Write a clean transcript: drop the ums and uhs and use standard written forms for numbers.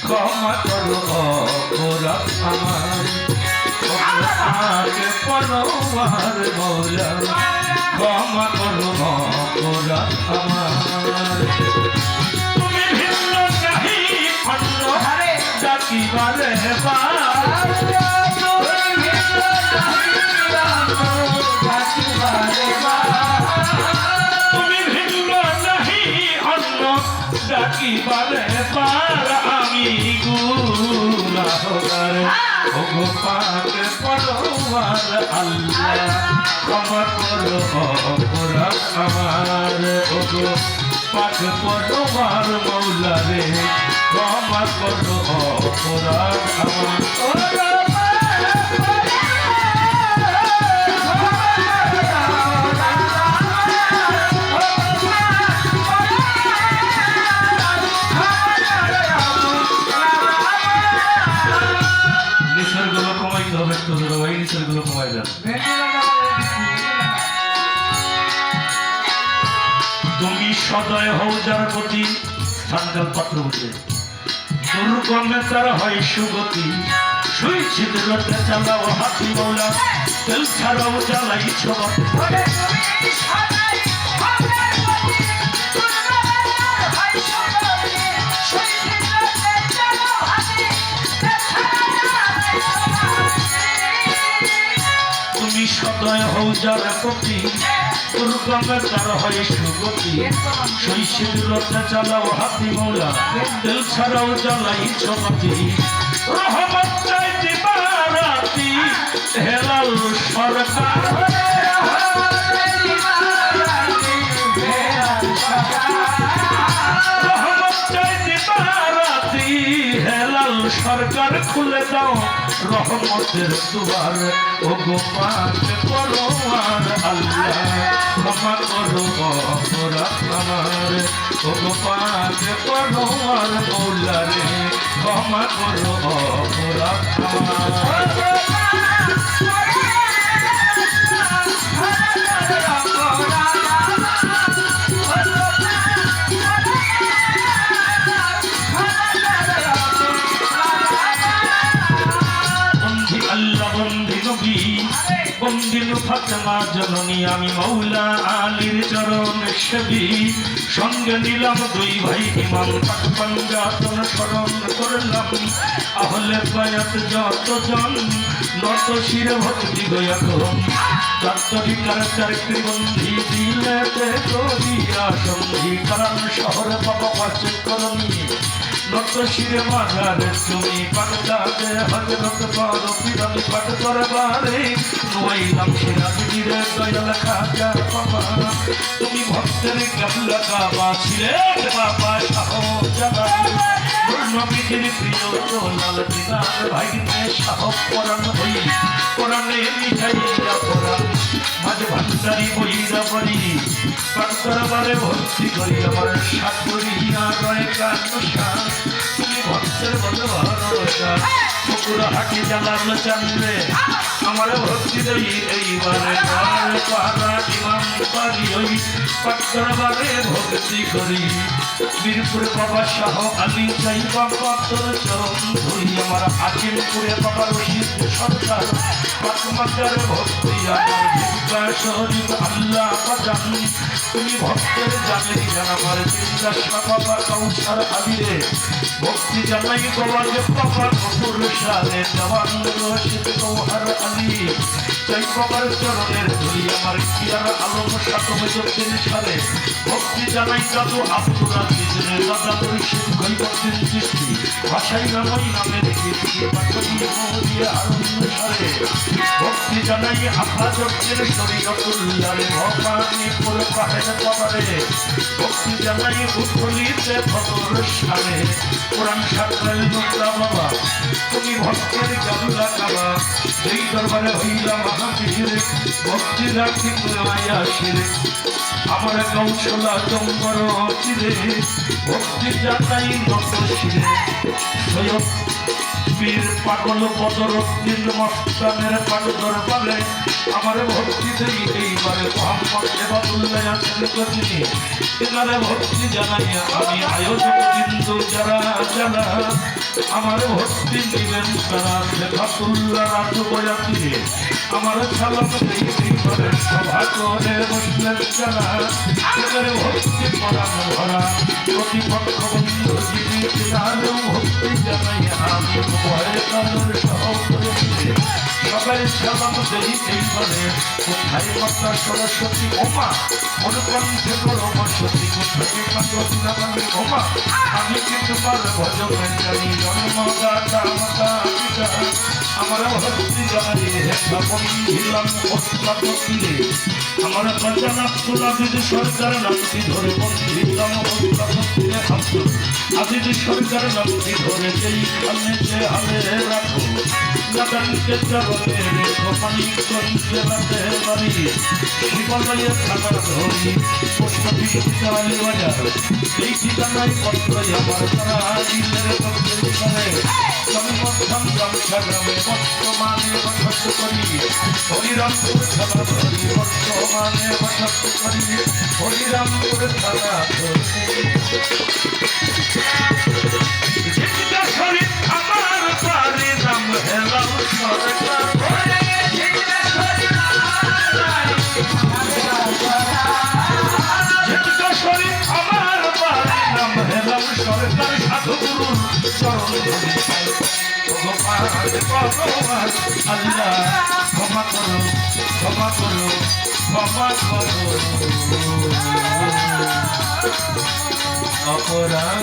ক্ষমা করো অপরাধ আমার আগে পরমার মৌলা ক্ষমা করো অপরাধ আমার তুমি ভিন্ন চাহি অন্য হারে ডাকিবারে তুমি ভিন্ন নাহি অন্য ডাকিবারে পার আমি গুনাহগার ওগো পাক পরওয়ার আল্লাহ ক্ষমা করো অপরাধ আমার ওগো পাক পরওয়ার মৌলা রে ক্ষমা করো অপরাধ আমার তুমি সদয় হও যার প্রতি সান্দাল পাত্র বসে দুর্গমে তার হয় সুগতি সুই ছিদ্রতে চালাও হাতি মৌলা তেল ছাড়াও জ্বালাই ছবা তুমি সদয় হও যার প্রতি দুর্গমে তার হয় সুগতি শৈশিরতে চালাও হাতি মৌলা তেল ছাড়াও জ্বালাই ছবাতি রহমত চাইতে বারাতি হেলাল সরকার রহমত চাইতে বারাতি হেলাল সরকার খুলে দাও রহমতের দুয়ার ও গোপাল পরওয়ার আল্লাহ ক্ষমা করো অপরাধ আমার ও গোপাল পরওয়ার মৌলা রে ক্ষমা করো অপরাধ আমার বন্দিল ফাতেমা জননী আমি মৌলা আলীর চরণ সেবী সঙ্গে নিলাম দুই ভাই ইমাম পাক পাঞ্জাতন স্মরণ করলাম আহলে বায়াত যতজন নত শিরে ভক্তি গয়াকরণ তত্ত্বিকার চারিত্রিক বন্ধি দিলেতে করিয়া সন্ধি কারণ শহর বাবা পাশে করণী নত শিরে মাঝারে তুমি পাকদাতে হজরত বারো পিরামি পাক দরবারে নইলাম সিরাজগিরে দয়াল খাজা বাবা তুমি ভক্তের কাবলা কাবা ছিলেন বাবা শাহজালাল নবীজির প্রিয় লাল দিনার ভাইনে শাহ পরাণ হই কোরআনে মিঠাইয়া পরাণ মাঝ ভান্ডারি বইরা বলি পাক দরবারে ভক্তি করি আমার সাত করিয়া রয় কানুষা তুমি ভক্তের বলো ভরসা পুকুরা হাটি জ্বালাল চান্দে আমার ভক্তি দই এইবারে পাড়া ইমাম পারি ওই পাক দরবারে ভক্তি করি বীরপুর বাবা শাহ আলী চাই বাবা তোর চরণ ধরি আমার হাকিমপুরে বাবা রশিদ সরকার পাক মাজারে ভক্তি আমার ভিক্ষা শরীফ আল্লাহ বাজান তুমি ভক্তের জানেন জান আমার জিজ্ঞাসা বাবা কাউসার আবিরে ভক্তি জানাই বাবাকে বাবা কপুর সালে জওয়ান রশিদ গৌহার আলী চাই বাবার চরণের ধরি আমার কিয়ার আলম সাতমজুদ্দিন সালে ভক্তি জানাই দাদু আব্দুল আজিজের দাদা রশিদ গইবুদ্দিন চিশতি ভাষাই নামই নামের কীর্তি পাঠনী মৌলিয়া আরুন সালে ভক্তি জানাই আফাজের শরীয়তুল্লাহ ভবানীপুর পাহাড় বাবারে ভক্তি জানাই উৎকলিতে ভবর সালে কোরআন সাকরাল নোংরা বাবা তুমি ভক্তের গাবলা কাবা এই দরবারে হইলা মহাবীর ভক্তি রাখি মায়া শিরে আমার কৌশলা জম্বর চিরে ভক্তি জানাই নত শিরে সৈয়দ বীর পাগল পদরদ্দিন মস্তানের পাগ দরবারে আমার ভক্তি দেই এইবারে মোহাম্মদ এবাদুল্লাহ আছেন গতিনি এনারে ভক্তি জানাই আমি আয়োজক বিন্দু যারা যারা আমার ভক্তি নিবেন তারা শেখাতুল্লাহ রাজবয়াতি আমার সালাম করে সভা করে বসলেন যারা এদের ভক্তি পরাণ ভরা প্রতিপক্ষ বন্ধু যিনি তিনারও ভক্তি জানাই আমি ভয়ে তাদের সহ করেছে সবাই সালাম দেই এইবারে কোথায় মাতা সরস্বতী ওমা অনুকণ্ঠে করো বসতি কোথায় কান্দনা আমি ওমা আমি কিন্তু পার ভজনে জানি জন্মদাতা মাতা পিতা আমার ভক্তি জানি হেতা বন্ধিলাম অস্তাপতিরে আমার প্রজানা তুলাবিদ সরকার নামটি ধরে বন্ধিলাম অস্তাপতিরে আব্দুল আদিদ সরকার নামটি ধরে যেইখানে যে হালে রাখো লাগানকে চরণে রেখো মানিক গঞ্জে রাতে বাড়ি শিবালয়ে থানা ধরি পুষ্পতি বিদ্যালয় বাজার এই ঠিকানায় পত্র আমার তারা দিনের পত্রের করে জন্মস্থান গামছা গ্রামে বর্তমানে বসত করি হরিরামপুর থানা ধরি বর্তমানে বসত করি হরিরামপুর থানা ধরি আমার পারে নাম হেলাম সরকার আমার পারে নাম হেলাম সরকার সাধুগুরুর চরণ আল্লাহ ক্ষমা করো ক্ষমা করো ক্ষমা করো অপরাধ